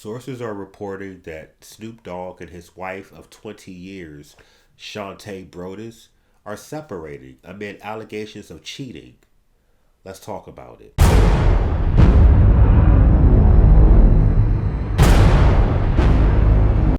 Sources are reporting that Snoop Dogg and his wife of 20 years, Shante Broadus, are separating amid allegations of cheating. Let's talk about it.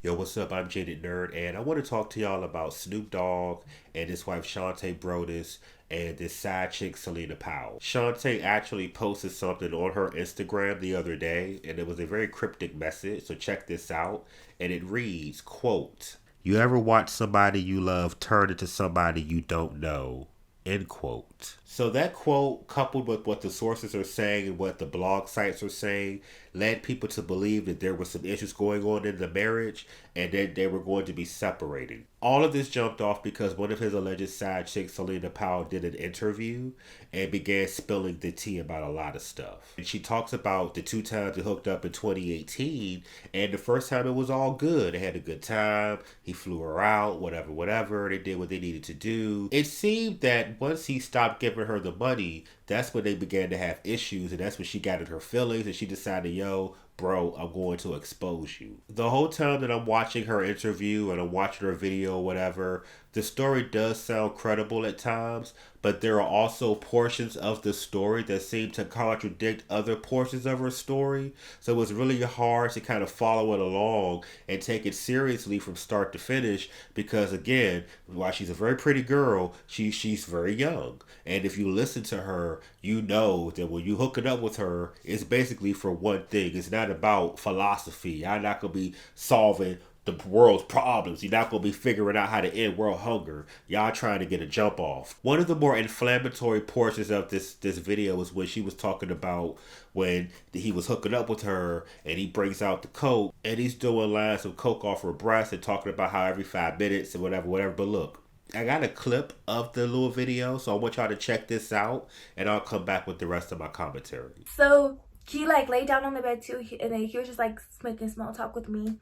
Yo, what's up? I'm Jaded Nerd, and I want to talk to y'all about Snoop Dogg and his wife Shante Broadus and this side chick Celina Powell. Shante actually posted something on her Instagram the other day, and it was a very cryptic message, so check this out. And it reads, quote, "You ever watch somebody you love turn into somebody you don't know?" End quote. So that quote, coupled with what the sources are saying and what the blog sites are saying, led people to believe that there were some issues going on in the marriage and that they were going to be separating. All of this jumped off because one of his alleged side chicks, Celina Powell, did an interview and began spilling the tea about a lot of stuff. And she talks about the two times they hooked up in 2018, and the first time it was all good. They had a good time. He flew her out, whatever. They did what they needed to do. It seemed that once he stopped giving her the money, that's when they began to have issues, and that's when she got in her feelings and she decided, yo, bro, I'm going to expose you. The whole time that I'm watching her interview and I'm watching her video or whatever, the story does sound credible at times, but there are also portions of the story that seem to contradict other portions of her story. So it's really hard to kind of follow it along and take it seriously from start to finish because, again, while she's a very pretty girl, she's very young. And if you listen to her, you know that when you hook it up with her, it's basically for one thing. It's not about philosophy. Y'all not going to be solving the world's problems. You're not going to be figuring out how to end world hunger. Y'all trying to get a jump off. One of the more inflammatory portions of this video was when she was talking about when he was hooking up with her and he brings out the coke and he's doing lines of coke off her breast and talking about how every 5 minutes and whatever. But look, I got a clip of the little video, so I want y'all to check this out and I'll come back with the rest of my commentary. So he laid down on the bed too, and then he was just making small talk with me.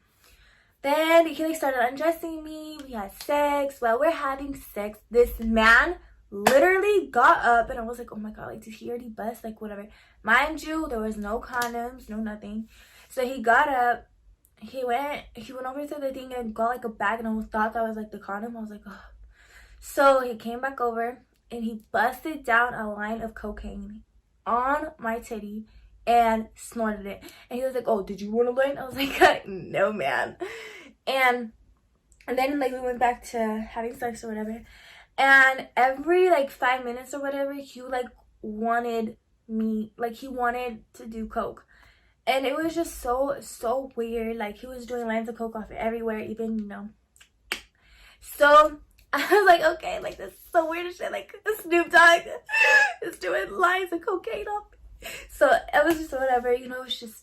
Then he started undressing me. We had sex. While we're having sex, this man literally got up, and I was like, oh my god, did he already bust? Whatever. Mind you, there was no condoms, no nothing. So he got up. He went over to the thing and got a bag, and I thought that was the condom. I was like, oh. So he came back over and he busted down a line of cocaine on my titty and snorted it. And he was like, oh, did you want a line? I was like, no, man. And then we went back to having sex or whatever. And every 5 minutes or whatever, he wanted me, he wanted to do coke. And it was just so weird. He was doing lines of coke off everywhere, even, So I was like, okay, this is so weird as shit. Snoop Dogg is doing lines of cocaine off. So it was just whatever, it was just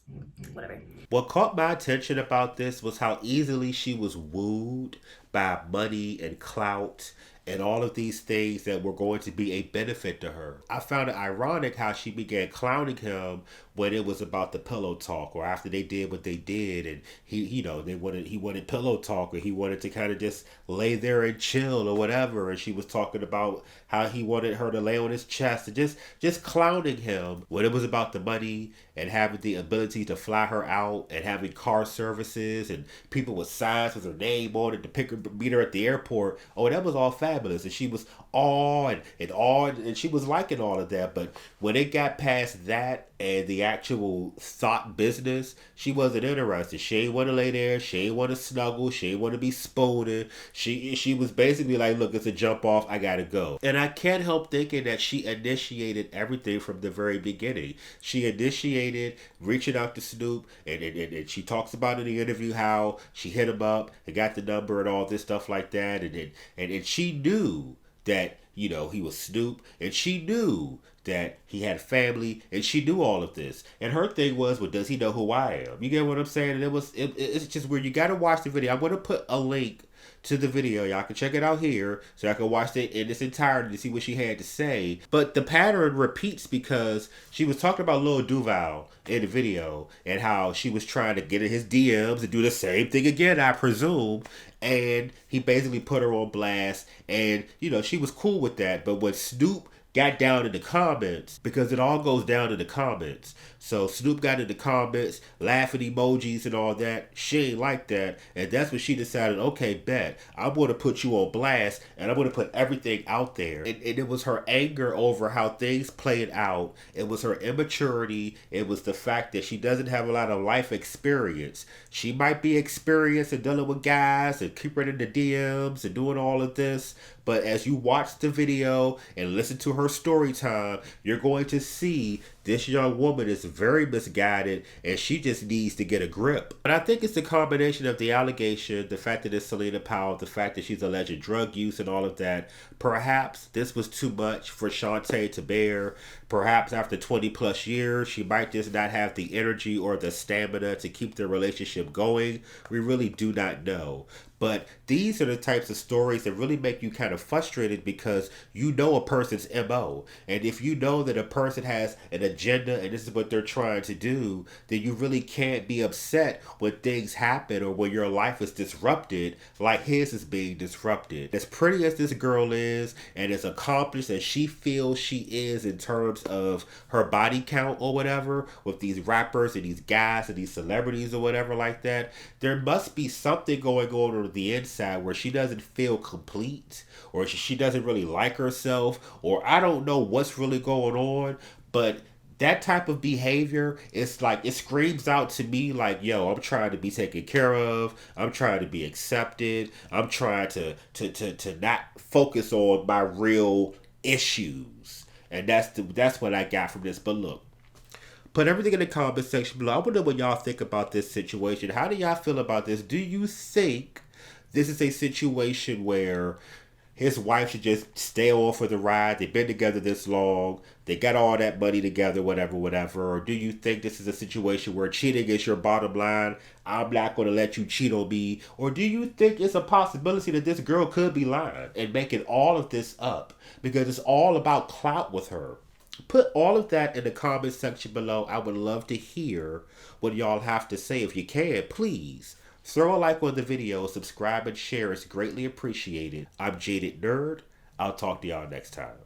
whatever. What caught my attention about this was how easily she was wooed by money and clout and all of these things that were going to be a benefit to her. I found it ironic how she began clowning him when it was about the pillow talk, or after they did what they did, and he wanted pillow talk, or he wanted to kind of just lay there and chill or whatever, and she was talking about how he wanted her to lay on his chest, and just clowning him when it was about the money and having the ability to fly her out and having car services and people with signs with her name on it to meet her at the airport. Oh, that was all fabulous, and she was awed and she was liking all of that. But when it got past that and the actual thought business, she wasn't interested. She ain't want to lay there. She ain't want to snuggle. She ain't want to be spooning. She was basically like, look, it's a jump off. I gotta go. And I can't help thinking that she initiated everything from the very beginning. She initiated reaching out to Snoop, and she talks about in the interview how she hit him up and got the number and all this stuff like that. And she knew that, he was Snoop, and she knew that he had family, and she knew all of this. And her thing was, well, does he know who I am? You get what I'm saying? And it's just weird. You got to watch the video. I'm going to put a link to the video. Y'all can check it out here so y'all can watch it in its entirety to see what she had to say. But the pattern repeats because she was talking about Lil Duval in the video and how she was trying to get in his DMs and do the same thing again, I presume. And he basically put her on blast, and she was cool with that. But when Snoop got down in the comments, because it all goes down in the comments. So Snoop got in the comments, laughing emojis and all that. She ain't like that. And that's when she decided, okay, bet. I'm going to put you on blast and I'm going to put everything out there. And it was her anger over how things played out. It was her immaturity. It was the fact that she doesn't have a lot of life experience. She might be experienced in dealing with guys and keeping in the DMs and doing all of this. But as you watch the video and listen to her story time, you're going to see this young woman is very misguided and she just needs to get a grip. But I think it's the combination of the allegation, the fact that it's Celina Powell, the fact that she's alleged drug use and all of that. Perhaps this was too much for Shante to bear. Perhaps after 20 plus years, she might just not have the energy or the stamina to keep the relationship going. We really do not know. But these are the types of stories that really make you kind of frustrated because you know a person's MO. And if you know that a person has an agenda and this is what they're trying to do, then you really can't be upset when things happen or when your life is disrupted like his is being disrupted. As pretty as this girl is and as accomplished as she feels she is in terms of her body count or whatever, with these rappers and these guys and these celebrities or whatever like that, there must be something going on the inside where she doesn't feel complete or she doesn't really like herself, or I don't know what's really going on. But that type of behavior, it's like, it screams out to me like, yo, I'm trying to be taken care of, I'm trying to be accepted, I'm trying to not focus on my real issues. And that's what I got from this. But look, put everything in the comment section below. I want to know what y'all think about this situation. How do y'all feel about this? Do you think this is a situation where his wife should just stay on for the ride? They've been together this long. They got all that money together, whatever. Or do you think this is a situation where cheating is your bottom line? I'm not going to let you cheat on me. Or do you think it's a possibility that this girl could be lying and making all of this up because it's all about clout with her? Put all of that in the comment section below. I would love to hear what y'all have to say. If you can, please throw a like on the video, subscribe and share. It's greatly appreciated. I'm Jaded Nerd. I'll talk to y'all next time.